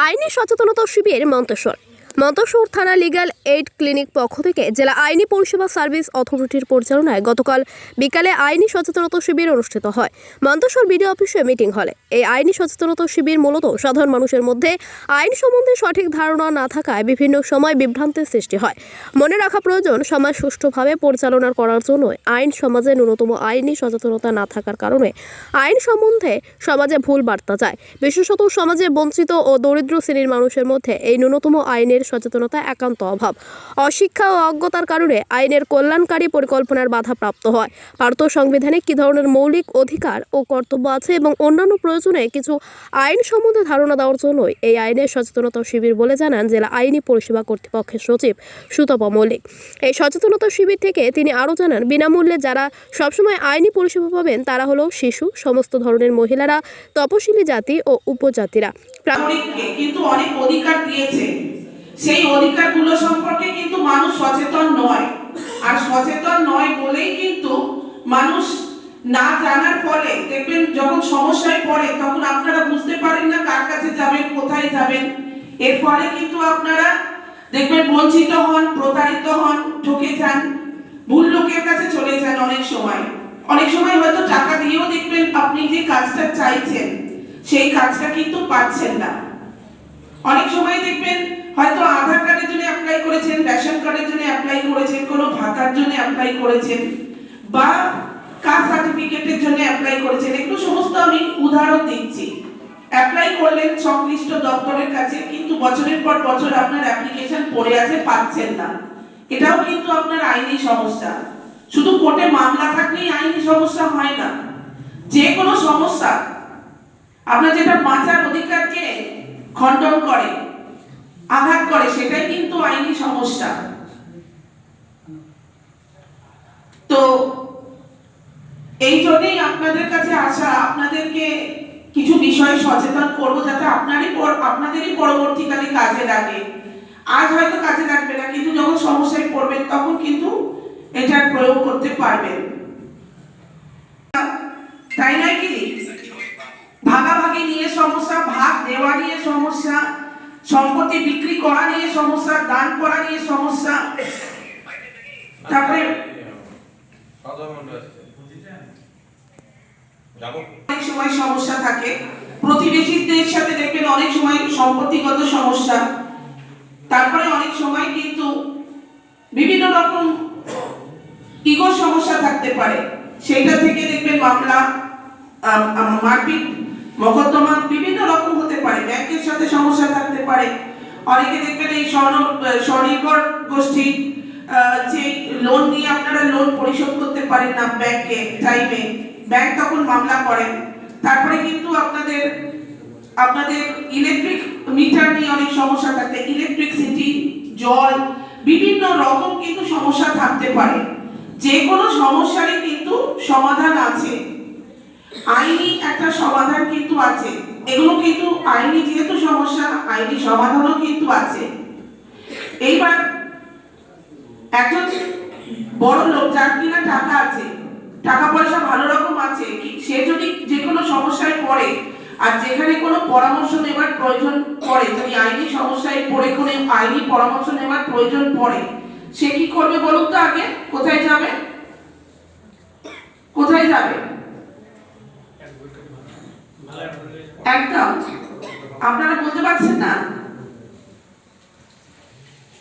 আইনি সচেতনতা শিবির মন্তেশ্বর থানা লিগ্যাল এইড ক্লিনিক পক্ষ থেকে জেলা আইনি পরিষেবা সার্ভিস অথরিটির পরিচালনায় গতকাল বিকালে আইনি সচেতনতা শিবির অনুষ্ঠিত হয় মন্তেশ্বর বিডিও অফিসে মিটিং হলে। এই আইনি সচেতনতা শিবির মূলত সাধারণ মানুষের মধ্যে আইন সম্বন্ধে সঠিক ধারণা না থাকায় বিভিন্ন সময় বিভ্রান্তির সৃষ্টি হয়। মনে রাখা প্রয়োজন, সমাজ সুষ্ঠুভাবে পরিচালনা করার জন্য আইন সমাজে ন্যূনতম আইনি সচেতনতা না থাকার কারণে আইন সম্বন্ধে সমাজে ভুল বার্তা যায়। বিশেষত সমাজে বঞ্চিত ও দরিদ্র শ্রেণীর মানুষের মধ্যে এই ন্যূনতম আইনের সচেতনতা একান্ত অভাব। অশিক্ষা ও অজ্ঞতার কারণে আইনের কল্যাণকারী পরিকল্পনার বাধা প্রাপ্ত হয়। ভারতীয় সংবিধানে কী ধরনের মৌলিক অধিকার ও কর্তব্য আছে এবং অন্যান্য প্রয়োজনে কিছু আইন সম্বন্ধে ধারণা দেওয়ার জন্যই এই আইনের সচেতনতা শিবির বলে জানান জেলা আইনি পরিষেবা কর্তৃপক্ষের সচিব সুতপা মল্লিক। এই সচেতনতা শিবির থেকে তিনি আরও জানান, বিনামূল্যে যারা সবসময় আইনি পরিষেবা পাবেন তারা হলো শিশু, সমস্ত ধরনের মহিলারা, তপশিলি জাতি ও উপজাতিরা। কিন্তু অনেক অধিকার দিয়েছে, সেই অধিকারগুলো সম্পর্কে কিন্তু মানুষ সচেতন নয়। আর সচেতন নয় বলেই কিন্তু মানুষ না জানার ফলে দেখবেন যখন সমস্যায় পড়ে তখন আপনারা বুঝতে পারেন না কার কাছে যাবেন, কোথায় যাবেন। এর ফলে কিন্তু আপনারা দেখবেন বঞ্চিত হন, প্রতারিত হন, ঠকে যান, ভুল লোকের কাছে চলে যান। অনেক সময় হয়তো টাকা দিয়েও দেখবেন আপনি যে কাজটা চাইছেন সেই কাজটা কিন্তু পাচ্ছেন না। অনেক সময় দেখবেন হয়তো আধার কার্ডের জন্য অ্যাপ্লাই করেছেন, রেশন কার্ডের জন্য অ্যাপ্লাই করেছেন, কোনো ভাতার জন্য অ্যাপ্লাই করেছেন বা কাস্ট সার্টিফিকেটের জন্য অ্যাপ্লাই করেছেন। এগুলো সমস্ত আমি উদাহরণ দিচ্ছি। অ্যাপ্লাই করলেন সংশ্লিষ্ট দপ্তরের কাছে, কিন্তু বছরের পর বছর আপনার অ্যাপ্লিকেশন পড়ে আছে, পাচ্ছেন না। এটাও কিন্তু আপনার আইনি সমস্যা। শুধু কোর্টে মামলা থাকলেই আইনি সমস্যা হয় না। যে কোনো সমস্যা আপনার যেটা বাঁচার অধিকারকে খণ্ডন করে, আঘাত করে, সেটাই কিন্তু আইনি সমস্যা। তো এই জন্যই আপনাদের কাছে আসা, আপনাদেরকে কিছু বিষয়ে সচেতন করবো যাতে আপনাদেরই পরবর্তীকালে কাজে লাগে। আজ হয়তো কাজে লাগবে না, কিন্তু যখন সমস্যায় পড়বেন তখন কিন্তু এটার প্রয়োগ করতে পারবেন, তাই নয় কি? ভাগাভাগি নিয়ে সমস্যা, ভাগ দেওয়া নিয়ে সমস্যা, সম্পত্তি বিক্রি করা নিয়ে সমস্যা, দান করা নিয়ে সমস্যা, তারপরে অনেক সময় সমস্যা থাকে প্রতিবেশীদের সাথে, দেখবেন অনেক সময় সম্পত্তিগত সমস্যা, তারপরে অনেক সময় কিন্তু বিভিন্ন রকম ইগো সমস্যা থাকতে পারে। সেইটা থেকে দেখবেন মামলা, মারপিট, মকদ্দমা বিভিন্ন রকম হতে পারে। ব্যাংকের সাথে সমস্যা থাকতে পারে। অনেকে দেখবেন এই স্বনির্ভর গোষ্ঠী যে লোন নিয়ে আপনারা লোন পরিশোধ করতে পারেন না ব্যাংকে টাইমে, ব্যাংক তখন মামলা করেন। তারপরে কিন্তু আপনাদের ইলেকট্রিক মিটার নিয়ে অনেক সমস্যা থাকতে, ইলেকট্রিসিটি, জল, বিভিন্ন রকম কিন্তু সমস্যা থাকতে পারে। যে কোনো সমস্যারই কিন্তু সমাধান আছে, আইনি একটা সমাধান কিন্তু আছে। এগুলো কিন্তু আইনি যেহেতু সমস্যা, আইনি সমাধানও কিন্তু আছে। এইবার একজন বড় লোক যার কিনা টাকা আছে, টাকা পয়সা ভালো রকম আছে, সে যদি যে কোনো সমস্যায় পড়ে আর যেখানে কোনো পরামর্শ নেবার প্রয়োজন পড়ে, যদি আইনি সমস্যায় পড়ে কোনো আইনি পরামর্শ নেবার প্রয়োজন পড়ে, সে কি করবে বলুন তো? আগে কোথায় যাবে? কোথায় যাবে? একদম আপনারা বলতে পারছেন না।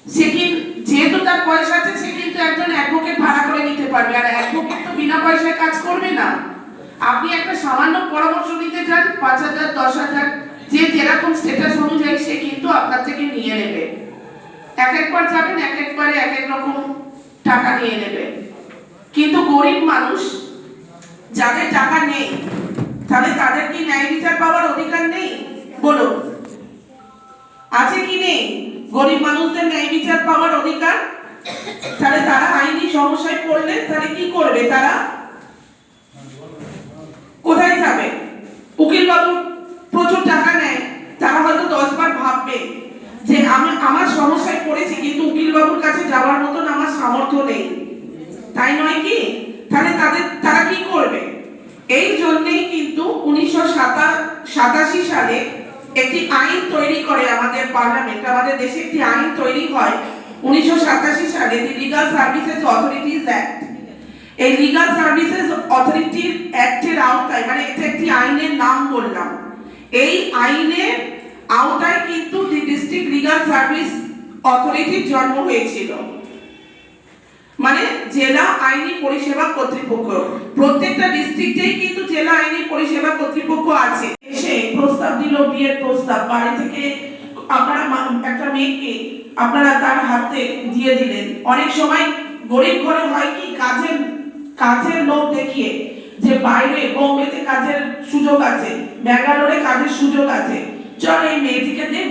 সে যেহেতু তার পয়সা আছে, সে কিন্তু একজন অ্যাডভোকেট ভাড়া করে নিতে পারবে। আর অ্যাডভোকেট তো বিনা পয়সায় কাজ করবে না। আপনি একটা সামান্য পরামর্শ নিতে চান, ৫,০০০, ১০,০০০, যে যেরকম স্ট্যাটাস অনুযায়ী সে কিন্তু আপনার থেকে নিয়ে নেবে। একবার যাবেন, একবারে এক রকম টাকা নিয়ে নেবে। কিন্তু গরিব মানুষ যাদের টাকা নেই, তাহলে তাদের কি ন্যায় বিচার পাওয়ার অধিকার নেই? বলুন, আছে কি নেই? গরিব মানুষদের ন্যায় বিচার পাওয়ার অধিকার। তাহলে তারা আইনি সমস্যায় পড়লে তাহলে কি করবে? তারা কোথায় যাবে? উকিল বাবু প্রচুর টাকা নেয়, তারা হয়তো 10 বার ভাববে যে আমি আমার সমস্যায় পড়েছি, কিন্তু উকিল বাবুর কাছে যাওয়ার মতন আমার সামর্থ্য নেই, তাই নয় কি? তাহলে তারা কি করবে? এই জন্যই কিন্তু 1987 সালে একটি আইন তৈরি করে আমাদের পার্লামেন্ট, আমাদের দেশে একটি আইন তৈরি হয় 1987 সালে, দি লিগাল সার্ভিসেস অথরিটিজ অ্যাক্ট। এই লিগাল সার্ভিসেস অথরিটি অ্যাক্টের আওতায়, মানে এটা একটি আইনের নাম বললাম, এই আইনের আওতায় কিন্তু দি ডিস্ট্রিক্ট লিগাল সার্ভিস অথরিটির জন্ম হয়েছিল, মানে জেলা আইনি পরিষেবা কর্তৃপক্ষ। প্রত্যেকটা ডিস্ট্রিক্টেই কিন্তু জেলা আইনি পরিষেবা কর্তৃপক্ষ আছে। এসে প্রস্তাব দিল, বিয়ের প্রস্তাব, বাড়ি থেকে আপনারা একটা মেয়েকে আপনারা তার হাতে দিয়ে দিলেন। অনেক সময় গরিব ঘরে হয় কি, কাজের লোক দেখিয়ে যে বাইরে বোম্বেতে কাজের সুযোগ আছে, ব্যাঙ্গালোরে কাজের সুযোগ আছে, চল এই মেয়েটিকে দিয়ে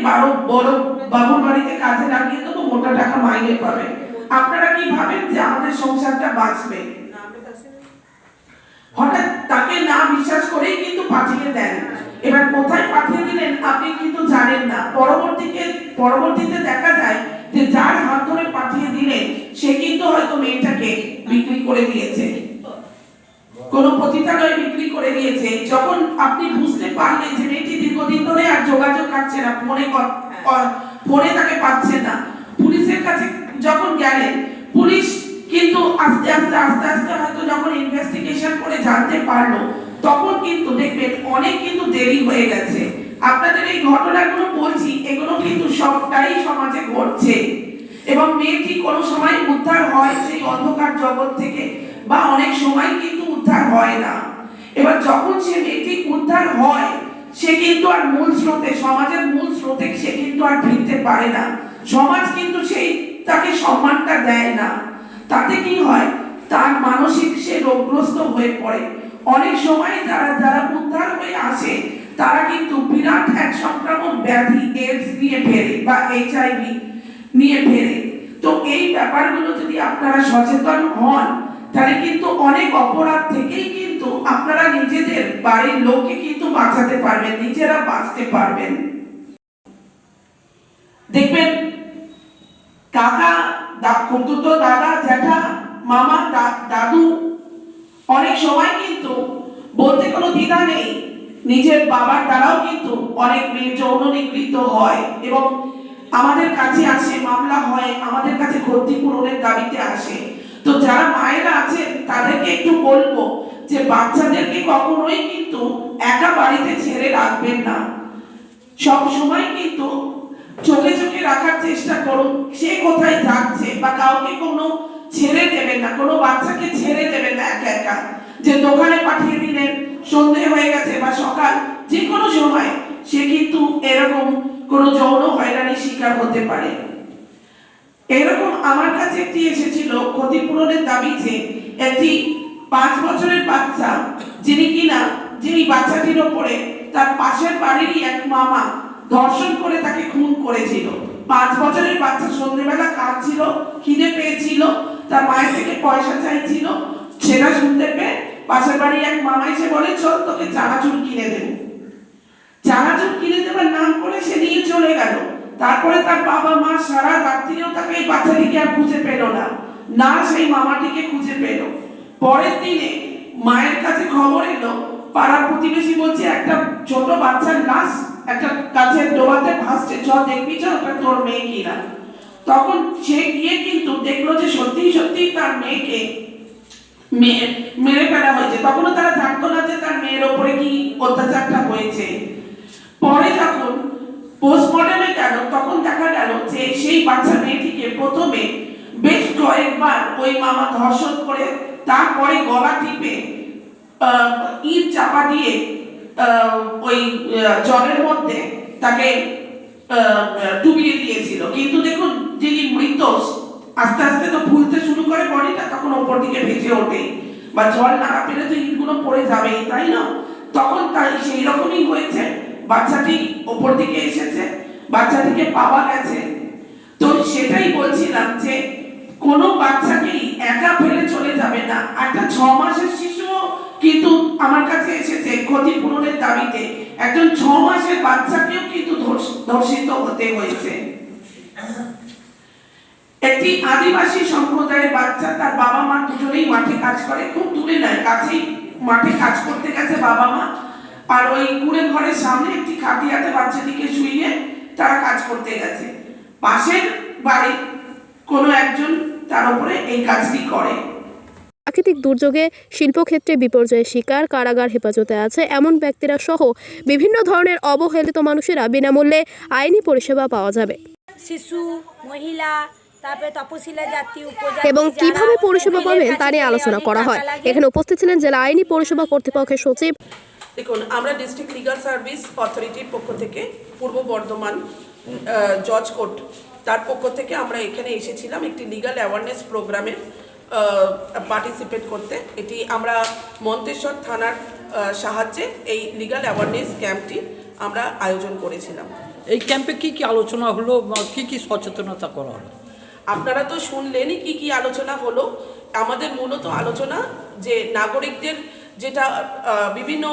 বড় বাবুর বাড়িতে কাজে লাগিয়ে দেবো, মোটা টাকা মাইনে পাবে। আপনারা কি ভাবেন যে আমাদের সংসারটা বাঁচবে? হঠাৎ তাকে না বিশ্বাস করেই কিন্তু পাঠিয়ে দেন। এবার কোথায় পাঠিয়ে দিলেন আপনি কিন্তু জানেন না। পরবর্তীতে দেখা যায় যে যার হাত ধরে পাঠিয়ে দিলেন সে কিন্তু হয়তো মেয়েটাকে বিক্রি করে দিয়েছে, কোনো পতিতালয়ে বিক্রি করে দিয়েছে। যখন আপনি বুঝতে পারলেন যে মেয়েটি দীর্ঘদিন ধরে আর যোগাযোগ রাখছে না, ফোনে তাকে পাচ্ছেন না, পুলিশের কাছে যখন গেলেন, পুলিশ কিন্তু আস্তে আস্তে হয়তো যখন ইনভেস্টিগেশন করে জানতে পারলো, তখন কিন্তু দেখবেন অনেক কিন্তু দেরি হয়ে গেছে। আপনাদের এই ঘটনাগুলো বলছি, এগুলো কিন্তু সবটাই সমাজে ঘটছে, এবং মেয়েটি কোনো সময় উদ্ধার হয় সেই অন্ধকার জগৎ থেকে, বা অনেক সময় কিন্তু উদ্ধার হয় না। এবার যখন সে মেয়েটি উদ্ধার হয়, সে কিন্তু আর মূল স্রোতে, সমাজের মূল স্রোতে সে কিন্তু আর ফিরতে পারে না। সমাজ কিন্তু সেই তাকে সম্মানটা দেয় না। তাতে কি হয়, তার মানসিক সে রোগগ্রস্ত হয়ে পড়ে। অনেক সময় যারা উদ্ধার হয়ে আসে, তারা কিন্তু বিরাট এক সংক্রামক ব্যাধি এইডস নিয়ে ফেরে বা HIV নিয়ে ফেরে। তো এই ব্যাপারগুলো যদি আপনারা সচেতন হন, তাহলে কিন্তু অনেক অপরাধ থেকেই কিন্তু আপনারা নিজেদের বাড়ির লোককে কিন্তু বাঁচাতে পারবেন, নিজেরা বাঁচতে পারবেন। দেখবেন কাকা, খুড়তুতো দাদা, জ্যাঠা, মামা, দাদু অনেক সময় কিন্তু বলতে কোনো দ্বিধা নেই, নিজের বাবার দ্বারাও কিন্তু অনেক মেয়ে যৌন নিগৃহীত হয়, এবং আমাদের কাছে আসে, মামলা হয়, আমাদের কাছে ক্ষতিপূরণের দাবিতে আসে। তো যারা মায়েরা আছেন তাদেরকে একটু বলবো যে বাচ্চাদেরকে কখনোই কিন্তু একা বাড়িতে ছেড়ে রাখবেন না। সব সময় কিন্তু চোখে চোখে রাখার চেষ্টা করুন সে কোথায় যাচ্ছে, বা কাউকে কোনো ছেড়ে দেবেন না, কোনো বাচ্চাকে ছেড়ে দেবেন না একা একা, যে দোকানে পাঠিয়ে দিলেন, সন্ধে হয়ে গেছে বা সকাল, যে কোনো সময় সে কিন্তু এরকম কোনো যৌন হয়রানির শিকার হতে পারে। এরকম আমার কাছে একটি এসেছিল ক্ষতিপূরণের দাবিতে, একটি 5 বছরের বাচ্চা, যিনি বাচ্চাটির ওপরে তার পাশের বাড়িরই এক মামা ধর্ষণ করে তাকে খুন করেছিল। 5 বছরের বাচ্চা সন্ধ্যেবেলা কাঁদছিল, খিদে পেয়েছিল, তার মায়ের থেকে পয়সা চাইছিল, সেটা শুনতে পেয়ে পাশের বাড়ি এক মামা এসে বলে, চল তোকে চানাচুর কিনে দেবো। চানাচুর কিনে দেবার নাম করে সে নিয়ে চলে গেল। তারপরে তার বাবা মা সারা রাত্রিও তাকে এই বাচ্চাটিকে আর খুঁজে পেল না, সেই মামাটিকে খুঁজে পেল। পরের দিনে মায়ের কাছে খবর এলো, পাড়ার প্রতিবেশী বলছে একটা ছোট বাচ্চার লাশ একটা কাছের ডোবাতে ভাসছে, চল দেখবি, চল ওটা তোর মেয়ে কিনা। তখন সে গিয়ে কিন্তু দেখলো যে সত্যি তার মেয়েকে মেরে ফেলা হয়েছে। তখনও তারা জানতো না যে তার মেয়ের ওপরে কি অত্যাচারটা হয়েছে। পরে যখন পোস্টমর্টমে গেল, তখন দেখা গেল যে সেই বাচ্চা মেয়েটিকে প্রথমে বেশ কয়েকবার ওই মামা ধর্ষণ করে, তারপরে গলা টিপে ইট চাপা দিয়ে ওই জলের মধ্যে তাকে ডুবিয়ে দিয়েছিল। কিন্তু দেখুন, যিনি মৃত, আস্তে আস্তে তো ফুলতে শুরু করে বডিটা, তখন ওপর দিকে ভেসে ওঠে, বা জল না পেলে তো ইটগুলো পড়ে যাবেই, তাই না? তখন তাই সেই রকমই হয়েছে, বাচ্চাটি ওপর দিকে এসেছে, বাচ্চাটিকে পাওয়া গেছে। তো সেটাই বলছিলাম যে কোনো বাচ্চাকেই একা ফেলে চলে যাবে না। একটা 6 মাসের শিশুও কিন্তু আমার কাছে এসেছে ক্ষতিপূরণের দাবিতে, একজন 6 মাসের বাচ্চাকেও কিন্তু ধর্ষিত হতে হয়েছে। একটি আদিবাসী সম্প্রদায়ের বাচ্চা, তার বাবা মা দুজনেই মাঠে কাজ করে, খুব দূরে নয়, কাছেই মাঠে কাজ করতে গেছে বাবা মা। আর ওই কুড়ে ঘরের সামনে একটি খাটিয়াতে বাচ্চাটিকে শুইয়ে তারা কাজ করতে গেছে। পাশের বাড়ির কোনো একজন তার উপরে এই কাজটি করে। প্রাকৃতিক দুর্যোগে শিল্পক্ষেত্রে বিপর্যয়ের শিকার, কারাগার হেফাজতে আছে এমন ব্যক্তিরা সহ বিভিন্ন ধরনের অবহেলিত মানুষেরা বিনামূল্যে আইনি পরিষেবা পাওয়া যাবে। শিশু, মহিলা, তারপরে তপশিলা জাতি, উপজাতি এবং কিভাবে যারা পরিষেবা উকিলের পাবেন কাছে তা নিয়ে গেলে আলোচনা অনেক করা হয়। টাকা লাগে। এখানে উপস্থিত ছিলেন জেলা আইনি পরিষেবা কর্তৃপক্ষের সচিব। দেখুন, আমরা ডিস্ট্রিক্ট লিগাল সার্ভিস অথরিটির পক্ষ থেকে পূর্ব বর্ধমান জজ কোর্ট তার পক্ষ থেকে আমরা এখানে এসেছিলাম একটি লিগাল অ্যাওয়ারনেস প্রোগ্রামে পার্টিসিপেট করতে। এটি আমরা মন্তেশ্বর থানার সাহায্যে এই লিগাল অ্যাওয়ারনেস ক্যাম্পটি আমরা আয়োজন করেছিলাম। এই ক্যাম্পে কি কি আলোচনা হলো, কি কি সচেতনতা করা হলো? আপনারা তো শুনলেনই কি কি আলোচনা হলো। আমাদের মূলত আলোচনা যে নাগরিকদের যেটা বিভিন্ন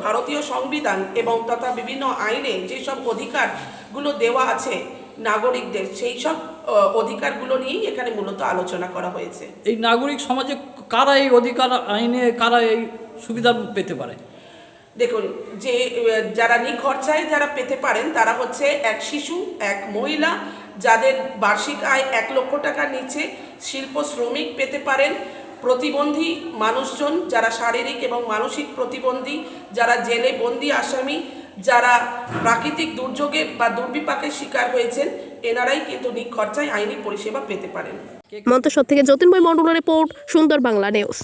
ভারতীয় সংবিধান এবং তথা বিভিন্ন আইনে যেসব অধিকারগুলো দেওয়া আছে নাগরিকদের, সেই সব অধিকারগুলো নিয়েই এখানে মূলত আলোচনা করা হয়েছে। এই নাগরিক সমাজে কারা এই অধিকার আইনে কারা এই সুবিধা পেতে পারে? দেখুন, যে যারা নিখরচায় যারা পেতে পারেন তারা হচ্ছে এক শিশু, এক মহিলা যাদের বার্ষিক আয় 1 লক্ষ টাকার নিচে, শিল্প শ্রমিক পেতে পারেন, প্রতিবন্ধী মানুষজন যারা শারীরিক এবং মানসিক প্রতিবন্ধী, যারা জেলে বন্দি আসামি, যারা প্রাকৃতিক দুর্যোগে বা দুর্বিপাকের শিকার হয়েছেন, এনারাই কিন্তু নিখরচায় আইনি পরিষেবা পেতে পারেন। মন্তেশ্বর থেকে যতীনময় মণ্ডলের রিপোর্ট, সুন্দর বাংলা নিউজ।